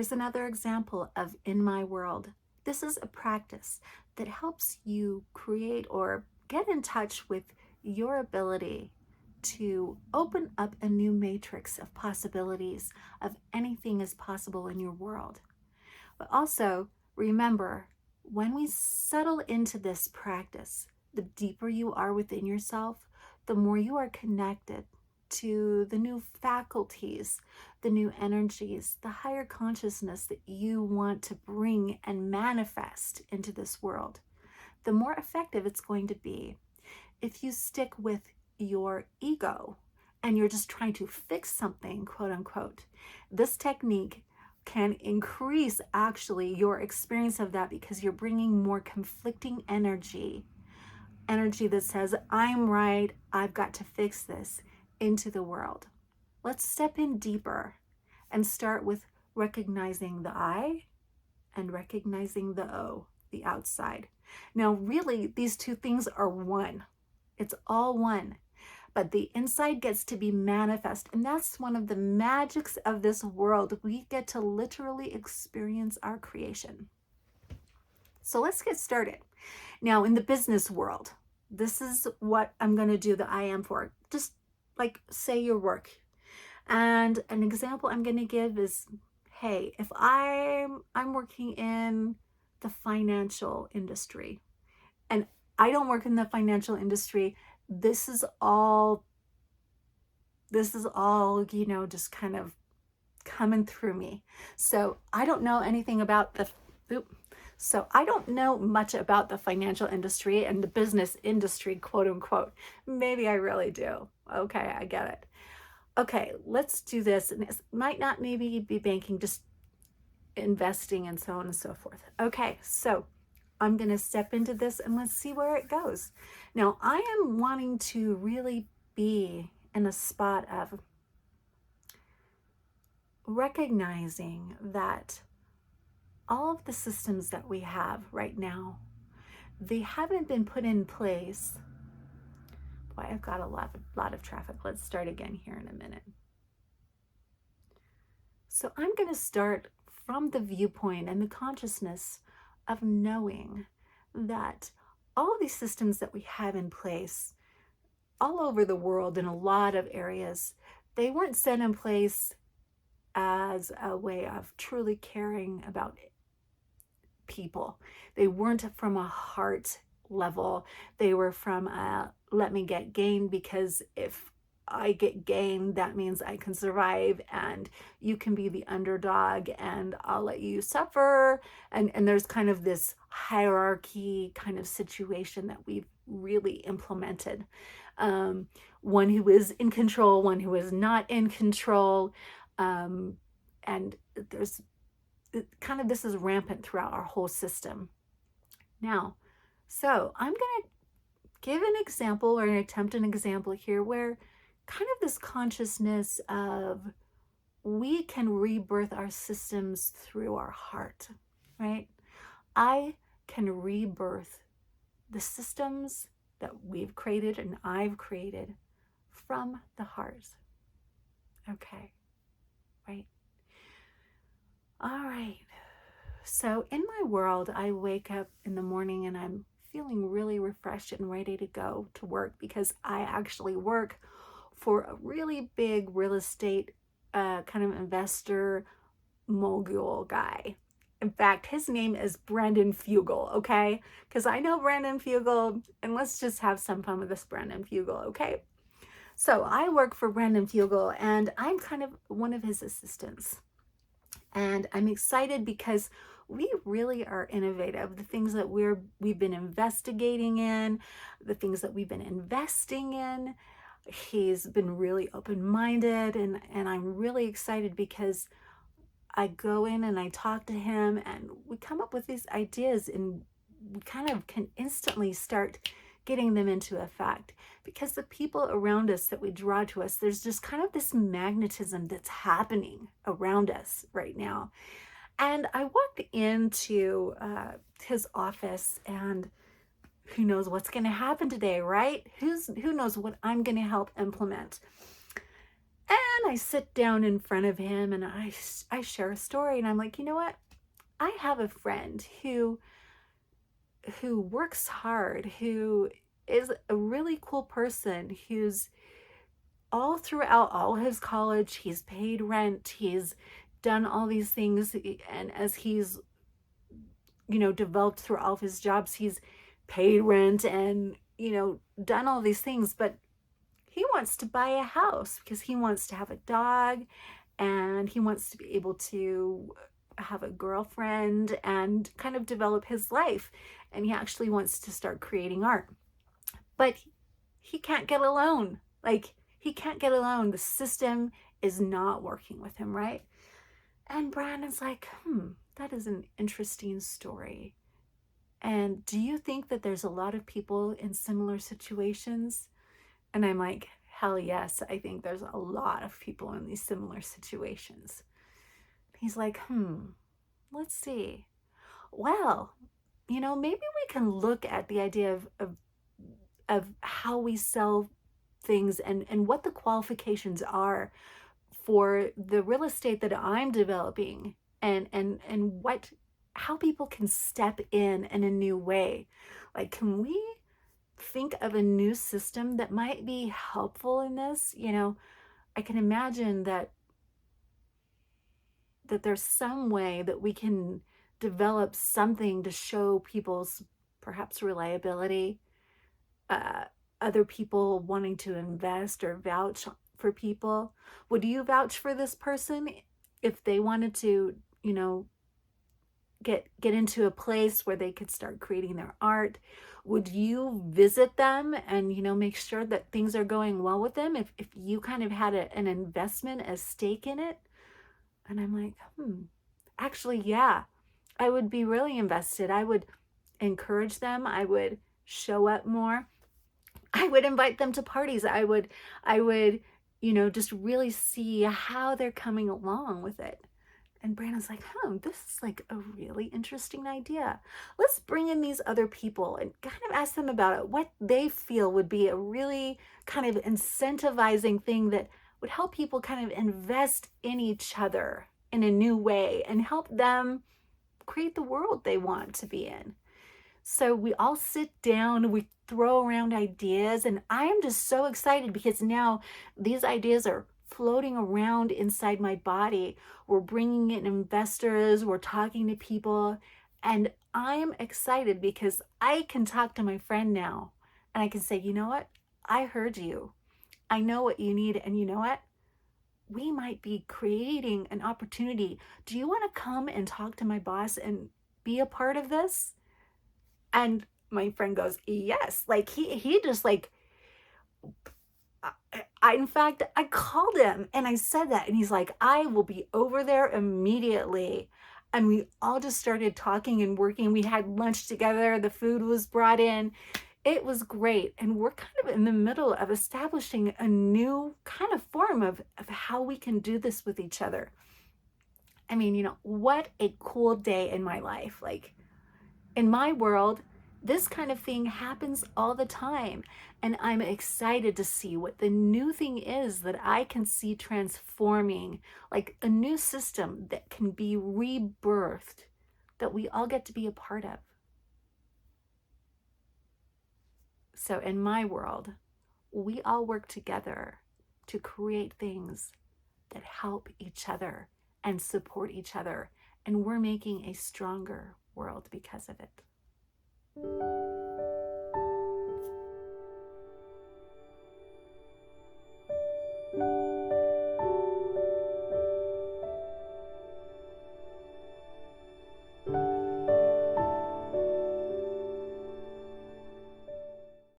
Here's another example of in my world. This is a practice that helps you create or get in touch with your ability to open up a new matrix of possibilities of anything is possible in your world. But also remember, when we settle into this practice, the deeper you are within yourself, the more you are connected to the new faculties, the new energies, the higher consciousness that you want to bring and manifest into this world, the more effective it's going to be. If you stick with your ego and you're just trying to fix something, quote unquote, this technique can increase actually your experience of that, because you're bringing more conflicting energy that says, I'm right, I've got to fix this, into the world. Let's step in deeper and start with recognizing the I and recognizing the O, the outside. Now, really, these two things are one. It's all one. But the inside gets to be manifest. And that's one of the magics of this world. We get to literally experience our creation. So let's get started. Now, in the business world, this is what I'm going to do the I am for. Just like say your work. And an example I'm going to give is, hey, if I'm working in the financial industry, and I don't work in the financial industry, this is all, just kind of coming through me. So I don't know anything about so I don't know much about the financial industry and the business industry, quote unquote. Maybe I really do. Okay, I get it. Okay, let's do this. And it might not maybe be banking, just investing and so on and so forth. Okay, so I'm going to step into this and let's see where it goes. Now, I am wanting to really be in a spot of recognizing that all of the systems that we have right now, they haven't been put in place. Boy, I've got a lot of traffic. Let's start again here in a minute. So I'm going to start from the viewpoint and the consciousness of knowing that all of these systems that we have in place all over the world in a lot of areas, they weren't set in place as a way of truly caring about people. They weren't from a heart level. They were from a let me get gain, because if I get gain, that means I can survive and you can be the underdog and I'll let you suffer. And there's kind of this hierarchy kind of situation that we've really implemented. One who is in control, one who is not in control. And there's kind of, this is rampant throughout our whole system. Now, so I'm going to give an example or attempt an example here where kind of this consciousness of we can rebirth our systems through our heart, right? I can rebirth the systems that we've created and I've created from the heart. Okay, right? All right. So in my world, I wake up in the morning and I'm feeling really refreshed and ready to go to work, because I actually work for a really big real estate kind of investor mogul guy. In fact, his name is Brandon Fugal, okay? Because I know Brandon Fugal, and let's just have some fun with this Brandon Fugal, okay? So I work for Brandon Fugal, and I'm kind of one of his assistants. And I'm excited because we really are innovative. The things that we've been investigating in, the things that we've been investing in, he's been really open-minded, and I'm really excited because I go in and I talk to him and we come up with these ideas and we kind of can instantly start getting them into effect, because the people around us that we draw to us, there's just kind of this magnetism that's happening around us right now. And I walked into his office, and who knows what's going to happen today, right? Who knows what I'm going to help implement. And I sit down in front of him and I share a story, and I'm like, you know what? I have a friend who works hard, who is a really cool person, who's all throughout all his college, he's paid rent, he's done all these things, and as he's, developed through all of his jobs, he's paid rent and, done all these things, but he wants to buy a house because he wants to have a dog and he wants to be able to have a girlfriend and kind of develop his life. And he actually wants to start creating art. But he can't get a loan. Like, he can't get a loan. The system is not working with him, right? And Brandon's like, that is an interesting story. And do you think that there's a lot of people in similar situations? And I'm like, hell yes, I think there's a lot of people in these similar situations. He's like, let's see. Well, maybe we can look at the idea of how we sell things and what the qualifications are for the real estate that I'm developing, and what how people can step in a new way. Like, can we think of a new system that might be helpful in this? I can imagine that there's some way that we can develop something to show people's perhaps reliability, uh, other people wanting to invest or vouch for people. Would you vouch for this person if they wanted to, get into a place where they could start creating their art? Would you visit them and, make sure that things are going well with them if you kind of had an investment, a stake in it? And I'm like, actually, yeah, I would be really invested. I would encourage them. I would show up more. I would invite them to parties. I would, just really see how they're coming along with it. And Brandon's like, this is like a really interesting idea. Let's bring in these other people and kind of ask them about it, what they feel would be a really kind of incentivizing thing that would help people kind of invest in each other in a new way and help them create the world they want to be in. So we all sit down, we throw around ideas, and I'm just so excited because now these ideas are floating around inside my body. We're bringing in investors, we're talking to people, and I'm excited because I can talk to my friend now and I can say, you know what? I heard you. I know what you need, and you know what? We might be creating an opportunity. Do you want to come and talk to my boss and be a part of this? And my friend goes, yes. Like, he just like, in fact, I called him and I said that, and he's like, I will be over there immediately. And we all just started talking and working. We had lunch together. The food was brought in. It was great. And we're kind of in the middle of establishing a new kind of form of how we can do this with each other. I mean, what a cool day in my life. Like, in my world, this kind of thing happens all the time. And I'm excited to see what the new thing is that I can see transforming, like a new system that can be rebirthed, that we all get to be a part of. So in my world, we all work together to create things that help each other and support each other. And we're making a stronger world because of it.